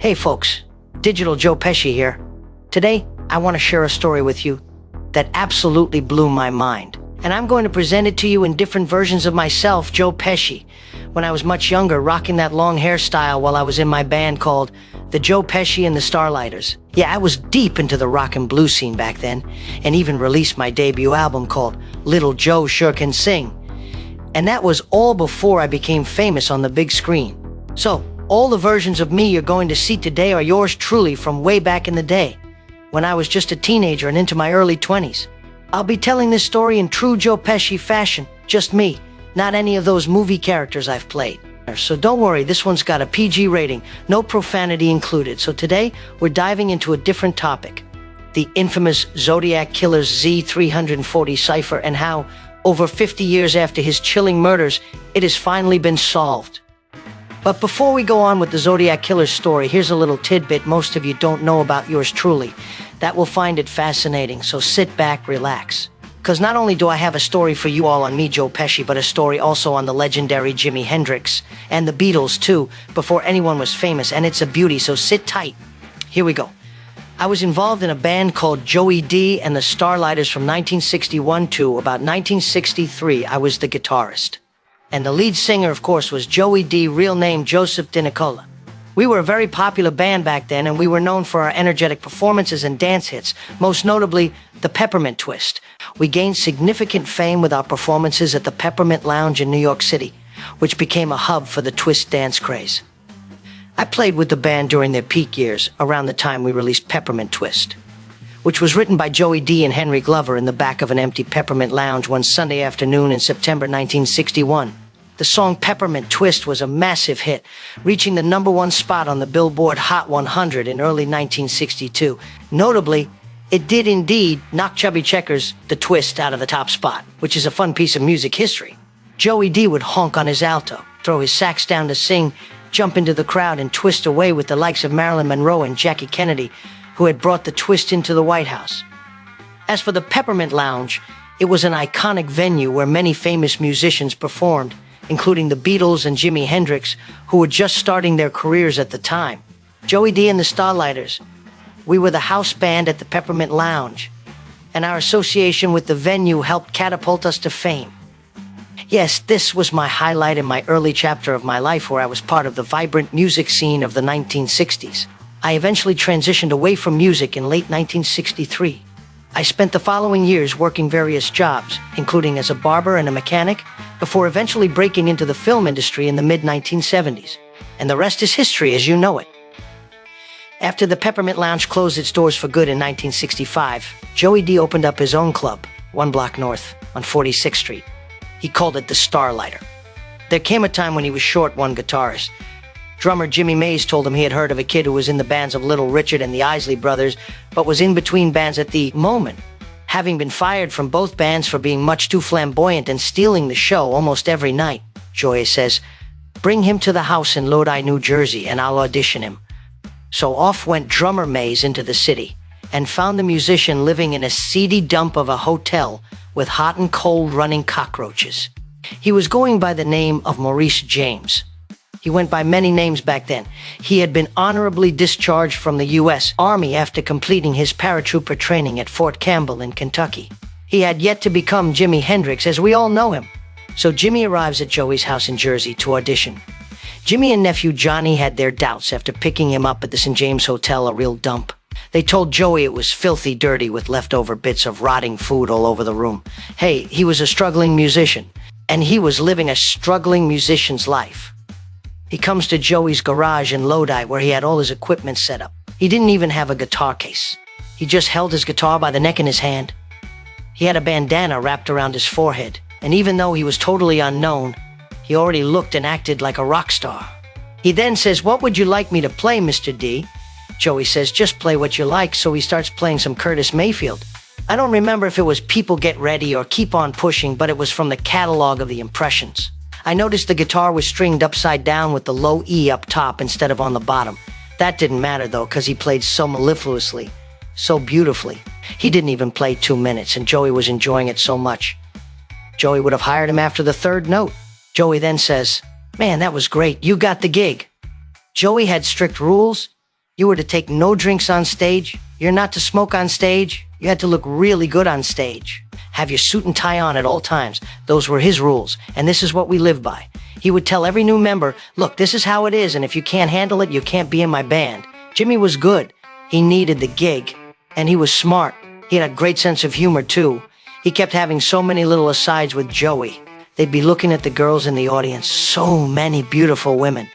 Hey folks, Digital Joe Pesci here. Today, I want to share a story with you that absolutely blew my mind. And I'm going to present it to you in different versions of myself, Joe Pesci, when I was much younger, rocking that long hairstyle while I was in my band called the Joe Pesci and the Starlighters. Yeah, I was deep into the rock and blues scene back then, and even released my debut album called Little Joe Sure Can Sing. And that was all before I became famous on the big screen. So, all the versions of me you're going to see today are yours truly from way back in the day, when I was just a teenager and into my early 20s. I'll be telling this story in true Joe Pesci fashion, just me, not any of those movie characters I've played. So don't worry, this one's got a PG rating, no profanity included. So today, we're diving into a different topic, the infamous Zodiac Killer's Z340 cipher and how, over 50 years after his chilling murders, it has finally been solved. But before we go on with the Zodiac Killer's story, here's a little tidbit most of you don't know about yours truly. That will find it fascinating, so sit back, relax. Because not only do I have a story for you all on me, Joe Pesci, but a story also on the legendary Jimi Hendrix and the Beatles too, before anyone was famous, and it's a beauty, so sit tight. Here we go. I was involved in a band called Joey Dee and the Starlighters from 1961 to about 1963. I was the guitarist. And the lead singer, of course, was Joey Dee, real name Joseph Di Nicola. We were a very popular band back then, and we were known for our energetic performances and dance hits, most notably the Peppermint Twist. We gained significant fame with our performances at the Peppermint Lounge in New York City, which became a hub for the twist dance craze. I played with the band during their peak years, around the time we released Peppermint Twist, which was written by Joey Dee and Henry Glover in the back of an empty Peppermint Lounge one Sunday afternoon in September 1961. The song Peppermint Twist was a massive hit, reaching the #1 spot on the Billboard Hot 100 in early 1962. Notably, it did indeed knock Chubby Checker's The Twist out of the top spot, which is a fun piece of music history. Joey Dee would honk on his alto, throw his sax down to sing, jump into the crowd, and twist away with the likes of Marilyn Monroe and Jackie Kennedy, who had brought the twist into the White House. As for the Peppermint Lounge, it was an iconic venue where many famous musicians performed, including the Beatles and Jimi Hendrix, who were just starting their careers at the time. Joey Dee and the Starlighters, we were the house band at the Peppermint Lounge, and our association with the venue helped catapult us to fame. Yes, this was my highlight in my early chapter of my life where I was part of the vibrant music scene of the 1960s. I eventually transitioned away from music in late 1963. I spent the following years working various jobs, including as a barber and a mechanic, before eventually breaking into the film industry in the mid-1970s. And the rest is history as you know it. After the Peppermint Lounge closed its doors for good in 1965, Joey Dee opened up his own club, one block north, on 46th Street. He called it the Starlighter. There came a time when he was short one guitarist. Drummer Jimmy Mays told him he had heard of a kid who was in the bands of Little Richard and the Isley Brothers, but was in between bands at the moment, having been fired from both bands for being much too flamboyant and stealing the show almost every night. Joey says, "Bring him to the house in Lodi, New Jersey, and I'll audition him." So off went drummer Mays into the city, and found the musician living in a seedy dump of a hotel with hot and cold running cockroaches. He was going by the name of Maurice James. He went by many names back then. He had been honorably discharged from the U.S. Army after completing his paratrooper training at Fort Campbell in Kentucky. He had yet to become Jimi Hendrix, as we all know him. So Jimmy arrives at Joey's house in Jersey to audition. Jimmy and nephew Johnny had their doubts after picking him up at the St. James Hotel, a real dump. They told Joey it was filthy dirty with leftover bits of rotting food all over the room. Hey, he was a struggling musician, and he was living a struggling musician's life. He comes to Joey's garage in Lodi where he had all his equipment set up. He didn't even have a guitar case. He just held his guitar by the neck in his hand. He had a bandana wrapped around his forehead, and even though he was totally unknown, he already looked and acted like a rock star. He then says, "What would you like me to play, Mr. D?" Joey says, "Just play what you like," so he starts playing some Curtis Mayfield. I don't remember if it was People Get Ready or Keep On Pushing, but it was from the catalog of the Impressions. I noticed the guitar was stringed upside down with the low E up top instead of on the bottom. That didn't matter though, because he played so mellifluously, so beautifully. He didn't even play 2 minutes, and Joey was enjoying it so much. Joey would have hired him after the third note. Joey then says, "Man, that was great. You got the gig." Joey had strict rules. You were to take no drinks on stage. You're not to smoke on stage. You had to look really good on stage. Have your suit and tie on at all times. Those were his rules, and this is what we live by. He would tell every new member, look, this is how it is, and if you can't handle it, you can't be in my band. Jimmy was good. He needed the gig, and he was smart. He had a great sense of humor, too. He kept having so many little asides with Joey. They'd be looking at the girls in the audience, so many beautiful women.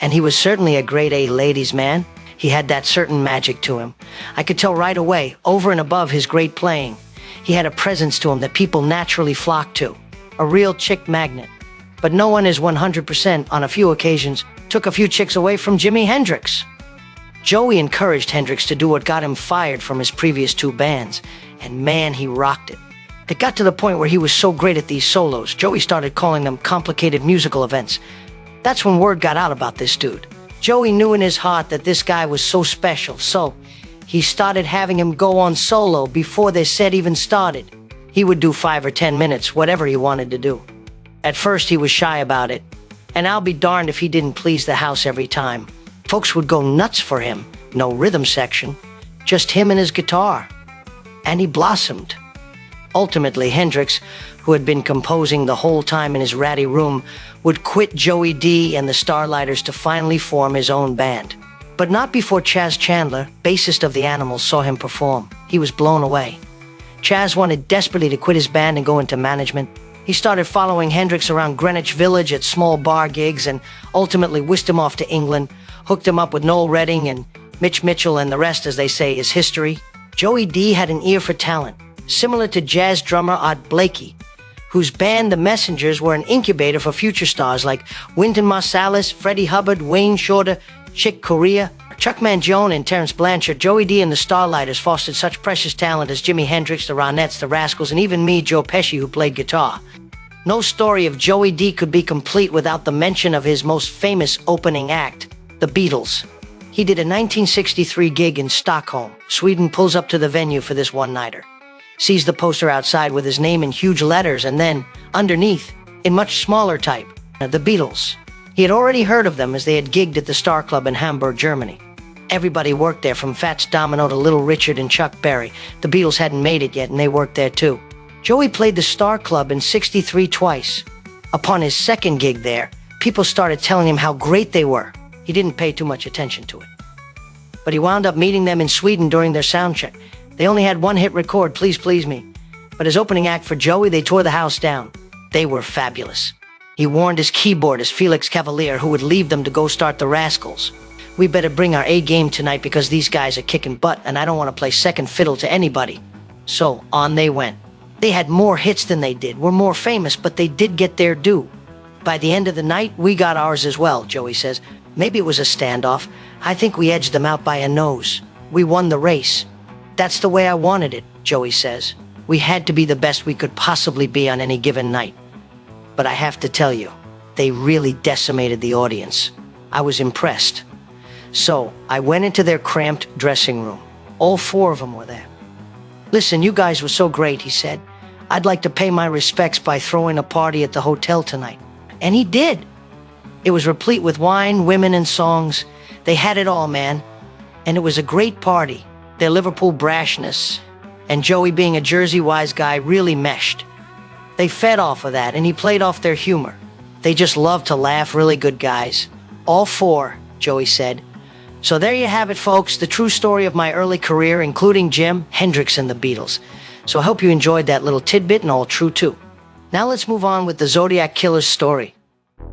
And he was certainly a grade A ladies' man. He had that certain magic to him. I could tell right away, over and above his great playing. He had a presence to him that people naturally flocked to. A real chick magnet. But no one is 100%, on a few occasions, took a few chicks away from Jimi Hendrix. Joey encouraged Hendrix to do what got him fired from his previous two bands. And man, he rocked it. It got to the point where he was so great at these solos, Joey started calling them complicated musical events. That's when word got out about this dude. Joey knew in his heart that this guy was so special, so he started having him go on solo before their set even started. He would do 5 or 10 minutes, whatever he wanted to do. At first, he was shy about it, and I'll be darned if he didn't please the house every time. Folks would go nuts for him. No rhythm section, just him and his guitar. And he blossomed. Ultimately, Hendrix, who had been composing the whole time in his ratty room, would quit Joey Dee and the Starlighters to finally form his own band. But not before Chaz Chandler, bassist of the Animals, saw him perform. He was blown away. Chaz wanted desperately to quit his band and go into management. He started following Hendrix around Greenwich Village at small bar gigs and ultimately whisked him off to England, hooked him up with Noel Redding and Mitch Mitchell, and the rest, as they say, is history. Joey Dee had an ear for talent, similar to jazz drummer Art Blakey, whose band The Messengers were an incubator for future stars like Wynton Marsalis, Freddie Hubbard, Wayne Shorter, Chick Corea, Chuck Mangione, and Terence Blanchard. Joey Dee and the Starlighters fostered such precious talent as Jimi Hendrix, the Ronettes, the Rascals, and even me, Joe Pesci, who played guitar. No story of Joey Dee could be complete without the mention of his most famous opening act, the Beatles. He did a 1963 gig in Stockholm. Sweden pulls up to the venue for this one-nighter, sees the poster outside with his name in huge letters, and then, underneath, in much smaller type, the Beatles. He had already heard of them as they had gigged at the Star Club in Hamburg, Germany. Everybody worked there, from Fats Domino to Little Richard and Chuck Berry. The Beatles hadn't made it yet, and they worked there too. Joey played the Star Club in '63 twice. Upon his second gig there, people started telling him how great they were. He didn't pay too much attention to it. But he wound up meeting them in Sweden during their sound check. They only had one hit record, Please Please Me. But as opening act for Joey, they tore the house down. They were fabulous. He warned his keyboardist, Felix Cavalier, who would leave them to go start the Rascals. We better bring our A game tonight because these guys are kicking butt and I don't want to play second fiddle to anybody. So on they went. They had more hits than they did, were more famous, but they did get their due. By the end of the night, we got ours as well, Joey says. Maybe it was a standoff. I think we edged them out by a nose. We won the race. That's the way I wanted it, Joey says. We had to be the best we could possibly be on any given night. But I have to tell you, they really decimated the audience. I was impressed. So I went into their cramped dressing room. All 4 of them were there. Listen, you guys were so great, he said. I'd like to pay my respects by throwing a party at the hotel tonight. And he did. It was replete with wine, women, and songs. They had it all, man. And it was a great party. Their Liverpool brashness and Joey being a Jersey-wise guy really meshed. They fed off of that, and he played off their humor. They just loved to laugh, really good guys. All 4, Joey said. So there you have it, folks, the true story of my early career, including Jim, Hendrix, and the Beatles. So I hope you enjoyed that little tidbit, and all true, too. Now let's move on with the Zodiac Killer's story.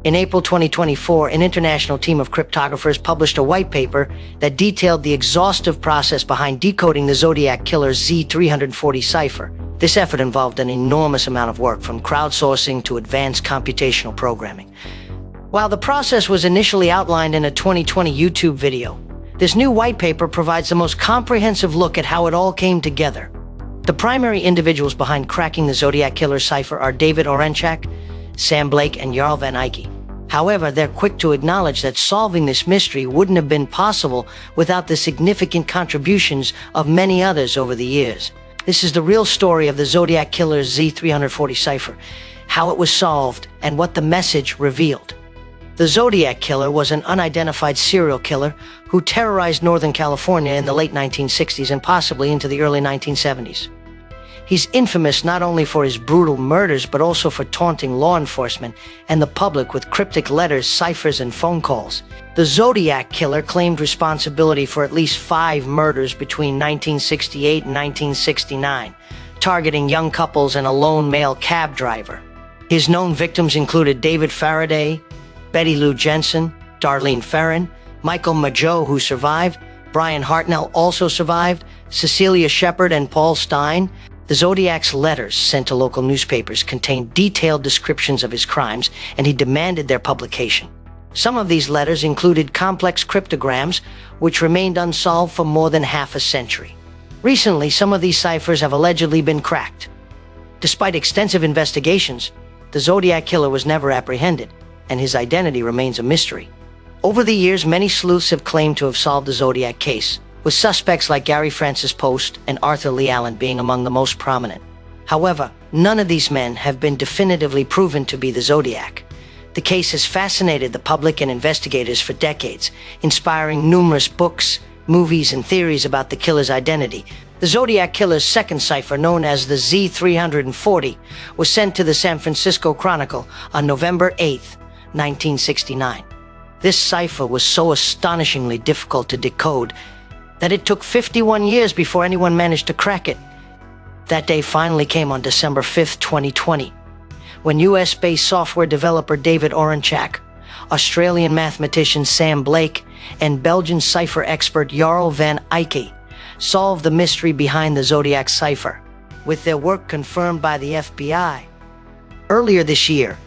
In April 2024, an international team of cryptographers published a white paper that detailed the exhaustive process behind decoding the Zodiac Killer's Z340 cipher. This effort involved an enormous amount of work, from crowdsourcing to advanced computational programming. While the process was initially outlined in a 2020 YouTube video, this new white paper provides the most comprehensive look at how it all came together. The primary individuals behind cracking the Zodiac Killer cipher are David Orenchak, Sam Blake, and Jarl Van Eyck. However, they're quick to acknowledge that solving this mystery wouldn't have been possible without the significant contributions of many others over the years. This is the real story of the Zodiac Killer's Z340 cipher, how it was solved, and what the message revealed. The Zodiac Killer was an unidentified serial killer who terrorized Northern California in the late 1960s and possibly into the early 1970s. He's infamous not only for his brutal murders, but also for taunting law enforcement and the public with cryptic letters, ciphers, and phone calls. The Zodiac Killer claimed responsibility for at least 5 murders between 1968 and 1969, targeting young couples and a lone male cab driver. His known victims included David Faraday, Betty Lou Jensen, Darlene Ferrin, Michael Mageau, who survived, Brian Hartnell also survived, Cecilia Shepard, and Paul Stein. The Zodiac's letters sent to local newspapers contained detailed descriptions of his crimes, and he demanded their publication. Some of these letters included complex cryptograms, which remained unsolved for more than half a century. Recently, some of these ciphers have allegedly been cracked. Despite extensive investigations, the Zodiac Killer was never apprehended, and his identity remains a mystery. Over the years, many sleuths have claimed to have solved the Zodiac case, with suspects like Gary Francis Post and Arthur Lee Allen being among the most prominent. However, none of these men have been definitively proven to be the Zodiac. The case has fascinated the public and investigators for decades, inspiring numerous books, movies, and theories about the killer's identity. The Zodiac Killer's second cipher, known as the Z340, was sent to the San Francisco Chronicle on November 8, 1969. This cipher was so astonishingly difficult to decode that it took 51 years before anyone managed to crack it. That day finally came on December 5, 2020, when US-based software developer David Oranchak, Australian mathematician Sam Blake, and Belgian cipher expert Jarl van Eyck solved the mystery behind the Zodiac cipher, with their work confirmed by the FBI. Earlier this year,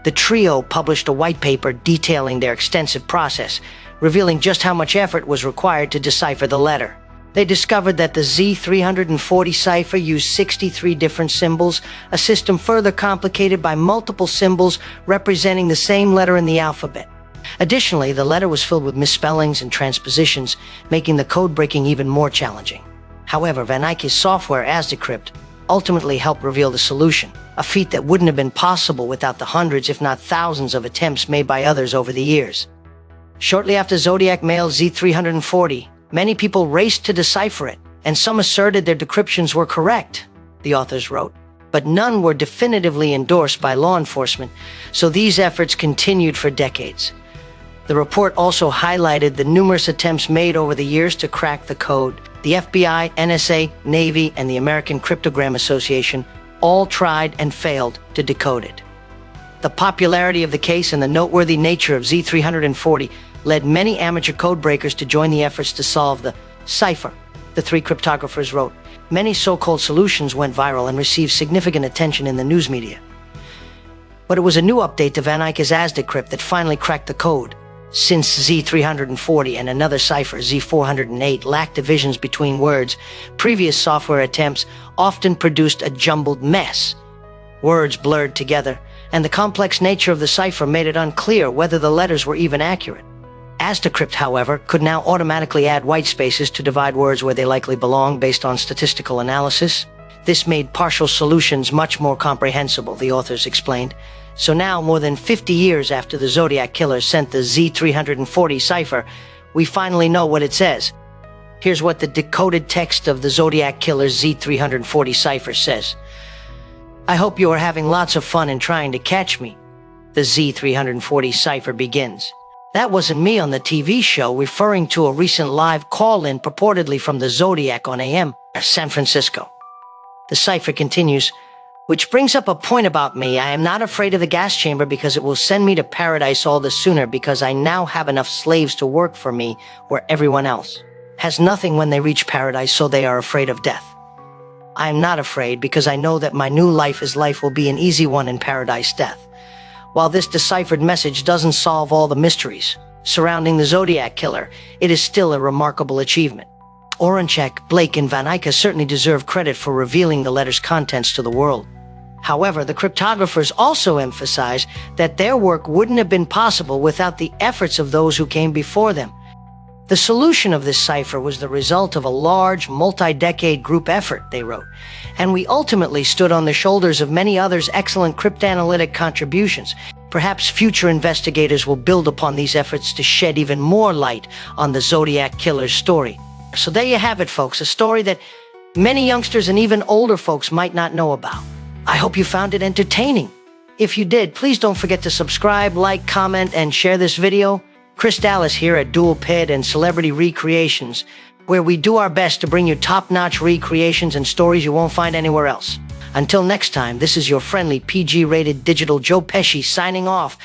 the trio published a white paper detailing their extensive process, revealing just how much effort was required to decipher the letter. They discovered that the Z340 cipher used 63 different symbols, a system further complicated by multiple symbols representing the same letter in the alphabet. Additionally, the letter was filled with misspellings and transpositions, making the code breaking even more challenging. However, Van Eyck's software, Deciphered, ultimately helped reveal the solution, a feat that wouldn't have been possible without the hundreds, if not thousands, of attempts made by others over the years. Shortly after Zodiac mailed Z340, many people raced to decipher it, and some asserted their decryptions were correct, the authors wrote. But none were definitively endorsed by law enforcement, so these efforts continued for decades. The report also highlighted the numerous attempts made over the years to crack the code. The FBI, NSA, Navy, and the American Cryptogram Association all tried and failed to decode it. The popularity of the case and the noteworthy nature of Z340 led many amateur codebreakers to join the efforts to solve the cipher, the 3 cryptographers wrote. Many so-called solutions went viral and received significant attention in the news media. But it was a new update to Van Eyck's Deciphered that finally cracked the code. Since Z340 and another cipher, Z408, lacked divisions between words, previous software attempts often produced a jumbled mess. Words blurred together, and the complex nature of the cipher made it unclear whether the letters were even accurate. Deciphered, however, could now automatically add white spaces to divide words where they likely belong based on statistical analysis. This made partial solutions much more comprehensible, the authors explained. So now, more than 50 years after the Zodiac Killer sent the Z340 cipher, we finally know what it says. Here's what the decoded text of the Zodiac Killer's Z340 cipher says. I hope you are having lots of fun in trying to catch me. The Z340 cipher begins. That wasn't me on the TV show, referring to a recent live call-in purportedly from the Zodiac on AM, San Francisco. The cipher continues, which brings up a point about me. I am not afraid of the gas chamber because it will send me to paradise all the sooner, because I now have enough slaves to work for me where everyone else has nothing when they reach paradise, so they are afraid of death. I am not afraid because I know that my new life will be an easy one in paradise death. While this deciphered message doesn't solve all the mysteries surrounding the Zodiac Killer, it is still a remarkable achievement. Oranchak, Blake, and Van Eyck certainly deserve credit for revealing the letter's contents to the world. However, the cryptographers also emphasize that their work wouldn't have been possible without the efforts of those who came before them. The solution of this cipher was the result of a large, multi-decade group effort, they wrote, and we ultimately stood on the shoulders of many others' excellent cryptanalytic contributions. Perhaps future investigators will build upon these efforts to shed even more light on the Zodiac Killer's story. So there you have it, folks, a story that many youngsters and even older folks might not know about. I hope you found it entertaining. If you did, please don't forget to subscribe, like, comment, and share this video. Chris Dallas here at Dual Ped and Celebrity Recreations, where we do our best to bring you top-notch recreations and stories you won't find anywhere else. Until next time, this is your friendly PG-rated digital Joe Pesci signing off.